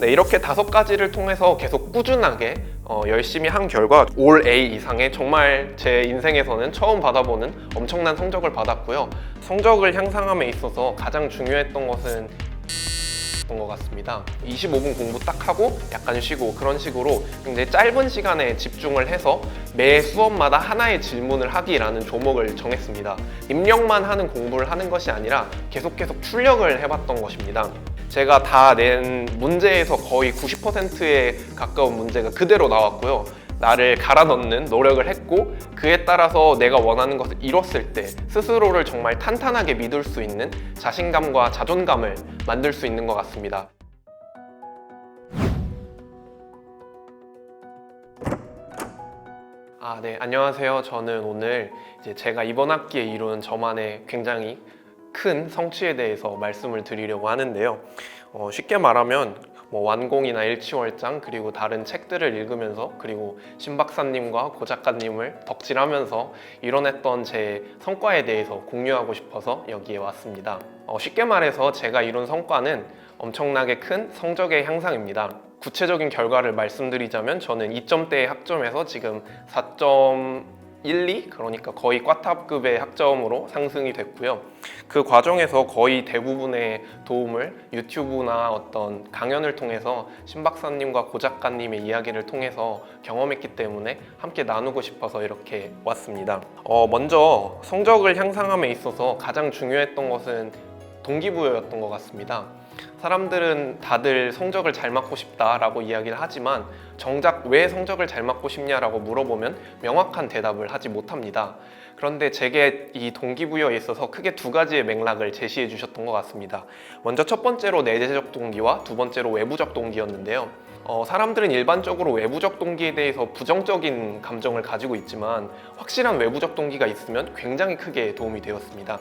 네, 이렇게 5가지를 통해서 계속 꾸준하게 열심히 한 결과 올 A 이상의 정말 제 인생에서는 처음 받아보는 엄청난 성적을 받았고요. 성적을 향상함에 있어서 가장 중요했던 것은 것 같습니다. 25분 공부 딱 하고 약간 쉬고 그런 식으로 굉장히 짧은 시간에 집중을 해서 매 수업마다 하나의 질문을 하기라는 조목을 정했습니다. 입력만 하는 공부를 하는 것이 아니라 계속 출력을 해봤던 것입니다. 제가 다 낸 문제에서 거의 90%에 가까운 문제가 그대로 나왔고요. 나를 갈아 넣는 노력을 했고 그에 따라서 내가 원하는 것을 이뤘을 때 스스로를 정말 탄탄하게 믿을 수 있는 자신감과 자존감을 만들 수 있는 것 같습니다. 네, 안녕하세요. 저는 오늘 제가 이번 학기에 이룬 저만의 굉장히 큰 성취에 대해서 말씀을 드리려고 하는데요. 쉽게 말하면 완공이나 일치월장 그리고 다른 책들을 읽으면서 그리고 신 박사님과 고 작가님을 덕질하면서 이뤄냈던 제 성과에 대해서 공유하고 싶어서 여기에 왔습니다. 쉽게 말해서 제가 이룬 성과는 엄청나게 큰 성적의 향상입니다. 구체적인 결과를 말씀드리자면 저는 2점대의 학점에서 지금 4.12 그러니까 거의 꽈탑급의 학점으로 상승이 됐고요. 그 과정에서 거의 대부분의 도움을 유튜브나 어떤 강연을 통해서 신 박사님과 고 작가님의 이야기를 통해서 경험했기 때문에 함께 나누고 싶어서 이렇게 왔습니다. 먼저 성적을 향상함에 있어서 가장 중요했던 것은 동기부여였던 것 같습니다. 사람들은 다들 성적을 잘 맞고 싶다라고 이야기를 하지만 정작 왜 성적을 잘 맞고 싶냐라고 물어보면 명확한 대답을 하지 못합니다. 그런데 제게 이 동기부여에 있어서 크게 2가지의 맥락을 제시해 주셨던 것 같습니다. 먼저 첫 번째로 내재적 동기와 두 번째로 외부적 동기였는데요. 사람들은 일반적으로 외부적 동기에 대해서 부정적인 감정을 가지고 있지만 확실한 외부적 동기가 있으면 굉장히 크게 도움이 되었습니다.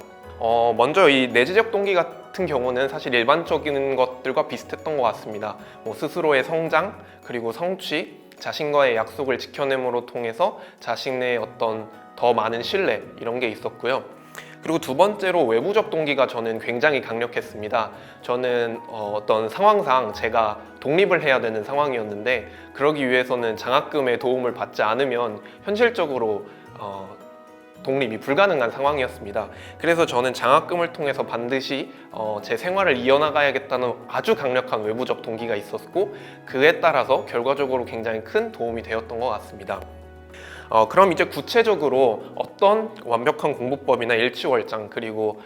먼저 이 내재적 동기 같은 경우는 사실 일반적인 것들과 비슷했던 것 같습니다. 스스로의 성장, 그리고 성취, 자신과의 약속을 지켜냄으로 통해서 자신의 어떤 더 많은 신뢰 이런 게 있었고요. 그리고 두 번째로 외부적 동기가 저는 굉장히 강력했습니다. 저는 어떤 상황상 제가 독립을 해야 되는 상황이었는데 그러기 위해서는 장학금의 도움을 받지 않으면 현실적으로 독립이 불가능한 상황이었습니다. 그래서 저는 장학금을 통해서 반드시 제 생활을 이어나가야겠다는 아주 강력한 외부적 동기가 있었고 그에 따라서 결과적으로 굉장히 큰 도움이 되었던 것 같습니다. 그럼 이제 구체적으로 어떤 완벽한 공부법이나 일치월장 그리고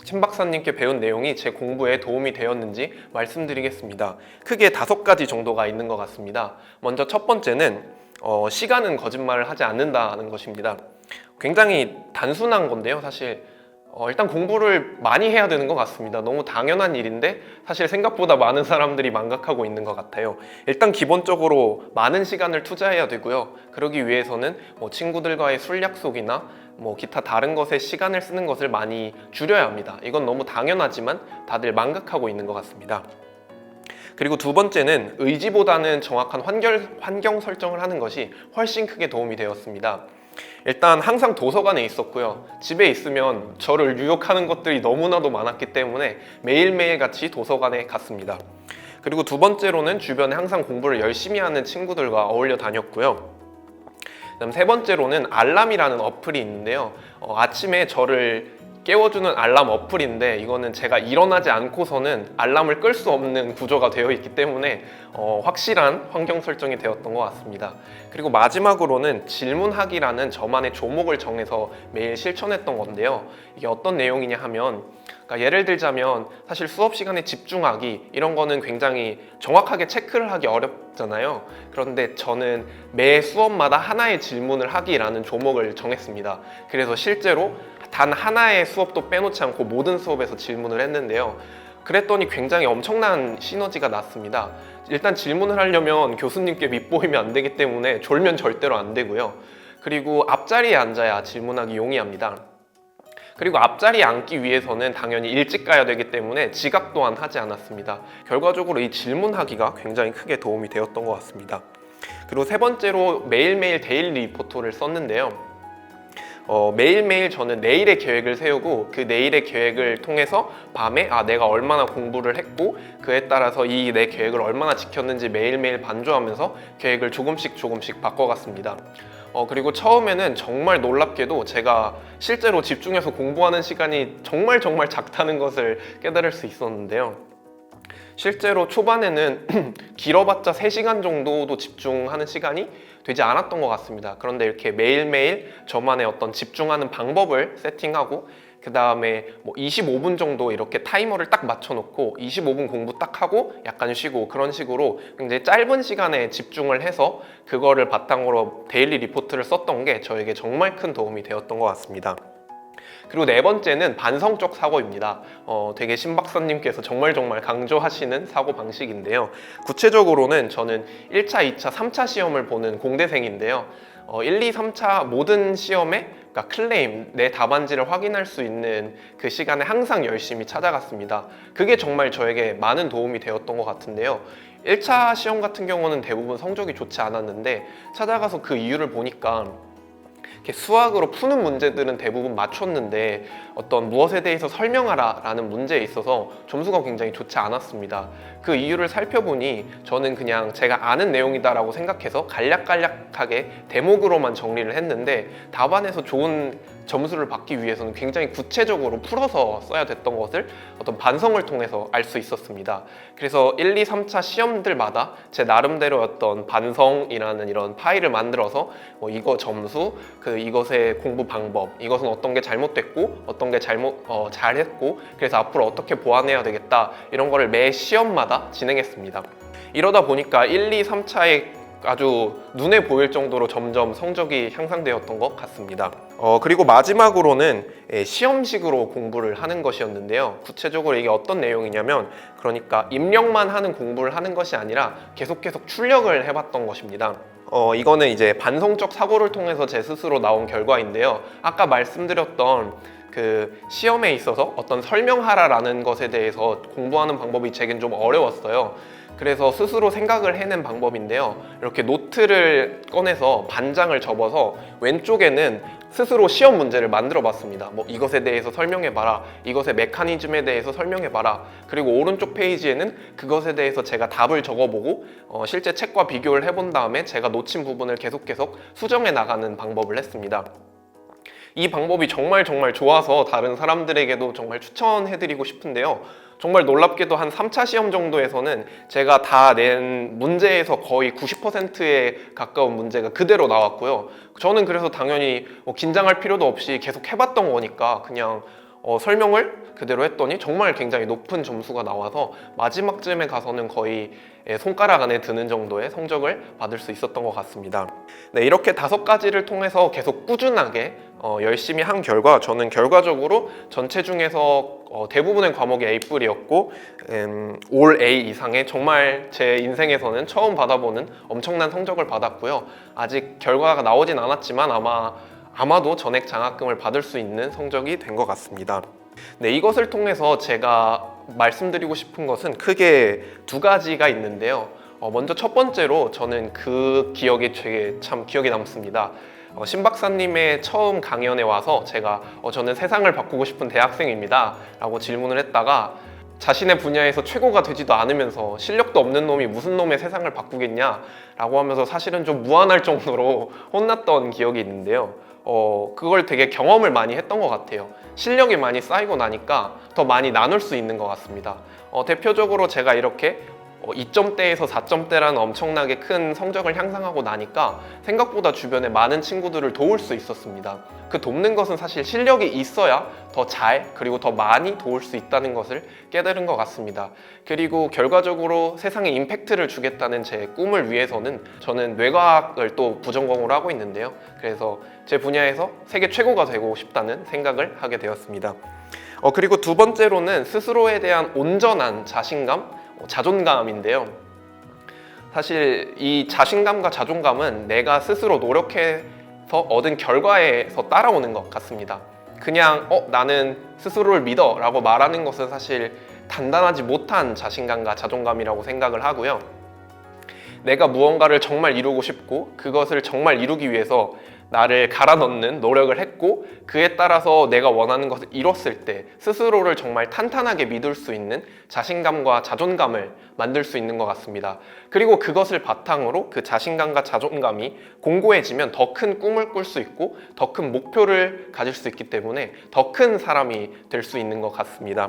신 박사님께 배운 내용이 제 공부에 도움이 되었는지 말씀드리겠습니다. 크게 5가지 정도가 있는 것 같습니다. 먼저 첫 번째는 시간은 거짓말을 하지 않는다는 것입니다. 굉장히 단순한 건데요. 사실 일단 공부를 많이 해야 되는 것 같습니다. 너무 당연한 일인데 사실 생각보다 많은 사람들이 망각하고 있는 것 같아요. 일단 기본적으로 많은 시간을 투자해야 되고요. 그러기 위해서는 친구들과의 술 약속이나 기타 다른 것에 시간을 쓰는 것을 많이 줄여야 합니다. 이건 너무 당연하지만 다들 망각하고 있는 것 같습니다. 그리고 두 번째는 의지보다는 정확한 환경 설정을 하는 것이 훨씬 크게 도움이 되었습니다. 일단 항상 도서관에 있었고요. 집에 있으면 저를 유혹하는 것들이 너무나도 많았기 때문에 매일매일 같이 도서관에 갔습니다. 그리고 두 번째로는 주변에 항상 공부를 열심히 하는 친구들과 어울려 다녔고요. 그다음 세 번째로는 알람이라는 어플이 있는데요. 아침에 저를 깨워주는 알람 어플인데 이거는 제가 일어나지 않고서는 알람을 끌 수 없는 구조가 되어 있기 때문에 확실한 환경 설정이 되었던 것 같습니다. 그리고 마지막으로는 질문하기라는 저만의 조목을 정해서 매일 실천했던 건데요. 이게 어떤 내용이냐 하면 그러니까 예를 들자면 사실 수업 시간에 집중하기 이런 거는 굉장히 정확하게 체크를 하기 어렵잖아요. 그런데 저는 매 수업마다 하나의 질문을 하기라는 조목을 정했습니다. 그래서 실제로 단 하나의 수업도 빼놓지 않고 모든 수업에서 질문을 했는데요. 그랬더니 굉장히 엄청난 시너지가 났습니다. 일단 질문을 하려면 교수님께 밉보이면 안 되기 때문에 졸면 절대로 안 되고요. 그리고 앞자리에 앉아야 질문하기 용이합니다. 그리고 앞자리에 앉기 위해서는 당연히 일찍 가야 되기 때문에 지각 또한 하지 않았습니다. 결과적으로 이 질문하기가 굉장히 크게 도움이 되었던 것 같습니다. 그리고 세 번째로 매일매일 데일리 리포터를 썼는데요. 매일매일 저는 내일의 계획을 세우고 그 내일의 계획을 통해서 밤에 내가 얼마나 공부를 했고 그에 따라서 이 내 계획을 얼마나 지켰는지 매일매일 반조하면서 계획을 조금씩 바꿔갔습니다. 그리고 처음에는 정말 놀랍게도 제가 실제로 집중해서 공부하는 시간이 정말 작다는 것을 깨달을 수 있었는데요. 실제로 초반에는 길어봤자 3시간 정도도 집중하는 시간이 되지 않았던 것 같습니다. 그런데 이렇게 매일매일 저만의 어떤 집중하는 방법을 세팅하고 그 다음에 25분 정도 이렇게 타이머를 딱 맞춰놓고 25분 공부 딱 하고 약간 쉬고 그런 식으로 굉장히 짧은 시간에 집중을 해서 그거를 바탕으로 데일리 리포트를 썼던 게 저에게 정말 큰 도움이 되었던 것 같습니다. 그리고 네 번째는 반성적 사고입니다. 되게 신 박사님께서 정말 강조하시는 사고 방식인데요. 구체적으로는 저는 1차, 2차, 3차 시험을 보는 공대생인데요. 1, 2, 3차 모든 시험에 그러니까 클레임, 내 답안지를 확인할 수 있는 그 시간에 항상 열심히 찾아갔습니다. 그게 정말 저에게 많은 도움이 되었던 것 같은데요. 1차 시험 같은 경우는 대부분 성적이 좋지 않았는데 찾아가서 그 이유를 보니까 수학으로 푸는 문제들은 대부분 맞췄는데 어떤 무엇에 대해서 설명하라 라는 문제에 있어서 점수가 굉장히 좋지 않았습니다. 그 이유를 살펴보니 저는 그냥 제가 아는 내용이다 라고 생각해서 간략하게 대목으로만 정리를 했는데 답안에서 좋은 점수를 받기 위해서는 굉장히 구체적으로 풀어서 써야 됐던 것을 어떤 반성을 통해서 알 수 있었습니다. 그래서 1, 2, 3차 시험들마다 제 나름대로 어떤 반성이라는 이런 파일을 만들어서 이거 점수, 이것의 공부 방법, 이것은 어떤 게 잘못됐고 어떤 게 잘했고 그래서 앞으로 어떻게 보완해야 되겠다 이런 거를 매 시험마다 진행했습니다. 이러다 보니까 1, 2, 3차에 아주 눈에 보일 정도로 점점 성적이 향상되었던 것 같습니다. 그리고 마지막으로는 시험식으로 공부를 하는 것이었는데요. 구체적으로 이게 어떤 내용이냐면 그러니까 입력만 하는 공부를 하는 것이 아니라 계속 출력을 해봤던 것입니다. 이거는 이제 반성적 사고를 통해서 제 스스로 나온 결과인데요. 아까 말씀드렸던 그 시험에 있어서 어떤 설명하라라는 것에 대해서 공부하는 방법이 제겐 좀 어려웠어요. 그래서 스스로 생각을 해낸 방법인데요. 이렇게 노트를 꺼내서 반장을 접어서 왼쪽에는 스스로 시험 문제를 만들어 봤습니다. 이것에 대해서 설명해봐라, 이것의 메커니즘에 대해서 설명해봐라. 그리고 오른쪽 페이지에는 그것에 대해서 제가 답을 적어보고 실제 책과 비교를 해본 다음에 제가 놓친 부분을 계속 수정해 나가는 방법을 했습니다. 이 방법이 정말 좋아서 다른 사람들에게도 정말 추천해드리고 싶은데요. 정말 놀랍게도 한 3차 시험 정도에서는 제가 다 낸 문제에서 거의 90%에 가까운 문제가 그대로 나왔고요. 저는 그래서 당연히 긴장할 필요도 없이 계속 해봤던 거니까 그냥 설명을 그대로 했더니 정말 굉장히 높은 점수가 나와서 마지막쯤에 가서는 거의 손가락 안에 드는 정도의 성적을 받을 수 있었던 것 같습니다. 네, 이렇게 5가지를 통해서 계속 꾸준하게 열심히 한 결과 저는 결과적으로 전체 중에서 대부분의 과목이 A뿔이었고 올 A 이상의 정말 제 인생에서는 처음 받아보는 엄청난 성적을 받았고요. 아직 결과가 나오진 않았지만 아마도 전액 장학금을 받을 수 있는 성적이 된 것 같습니다. 네, 이것을 통해서 제가 말씀드리고 싶은 것은 크게 2가지가 있는데요. 먼저 첫 번째로 저는 그 기억이 되게 참 기억에 남습니다. 신 박사님의 처음 강연에 와서 제가 저는 세상을 바꾸고 싶은 대학생입니다 라고 질문을 했다가 자신의 분야에서 최고가 되지도 않으면서 실력도 없는 놈이 무슨 놈의 세상을 바꾸겠냐 라고 하면서 사실은 좀 무안할 정도로 혼났던 기억이 있는데요. 그걸 되게 경험을 많이 했던 것 같아요. 실력이 많이 쌓이고 나니까 더 많이 나눌 수 있는 것 같습니다. 대표적으로 제가 이렇게 2점대에서 4점대라는 엄청나게 큰 성적을 향상하고 나니까 생각보다 주변에 많은 친구들을 도울 수 있었습니다. 그 돕는 것은 사실 실력이 있어야 더 잘 그리고 더 많이 도울 수 있다는 것을 깨달은 것 같습니다. 그리고 결과적으로 세상에 임팩트를 주겠다는 제 꿈을 위해서는 저는 뇌과학을 또 부전공으로 하고 있는데요. 그래서 제 분야에서 세계 최고가 되고 싶다는 생각을 하게 되었습니다. 그리고 2번째로는 스스로에 대한 온전한 자신감, 자존감인데요. 사실 이 자신감과 자존감은 내가 스스로 노력해서 얻은 결과에서 따라오는 것 같습니다. 그냥 나는 스스로를 믿어 라고 말하는 것은 사실 단단하지 못한 자신감과 자존감이라고 생각을 하고요. 내가 무언가를 정말 이루고 싶고 그것을 정말 이루기 위해서 나를 갈아 넣는 노력을 했고 그에 따라서 내가 원하는 것을 이뤘을 때 스스로를 정말 탄탄하게 믿을 수 있는 자신감과 자존감을 만들 수 있는 것 같습니다. 그리고 그것을 바탕으로 그 자신감과 자존감이 공고해지면 더 큰 꿈을 꿀 수 있고 더 큰 목표를 가질 수 있기 때문에 더 큰 사람이 될 수 있는 것 같습니다.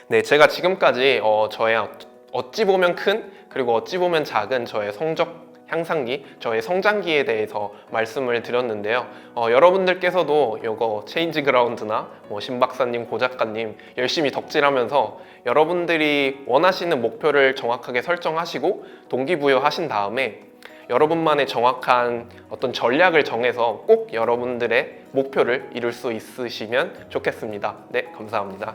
네, 제가 지금까지 저의 어찌 보면 큰 그리고 어찌 보면 작은 저의 성적 향상기, 저의 성장기에 대해서 말씀을 드렸는데요. 여러분들께서도 이거 체인지 그라운드나 신 박사님, 고 작가님 열심히 덕질하면서 여러분들이 원하시는 목표를 정확하게 설정하시고 동기부여하신 다음에 여러분만의 정확한 어떤 전략을 정해서 꼭 여러분들의 목표를 이룰 수 있으시면 좋겠습니다. 네, 감사합니다.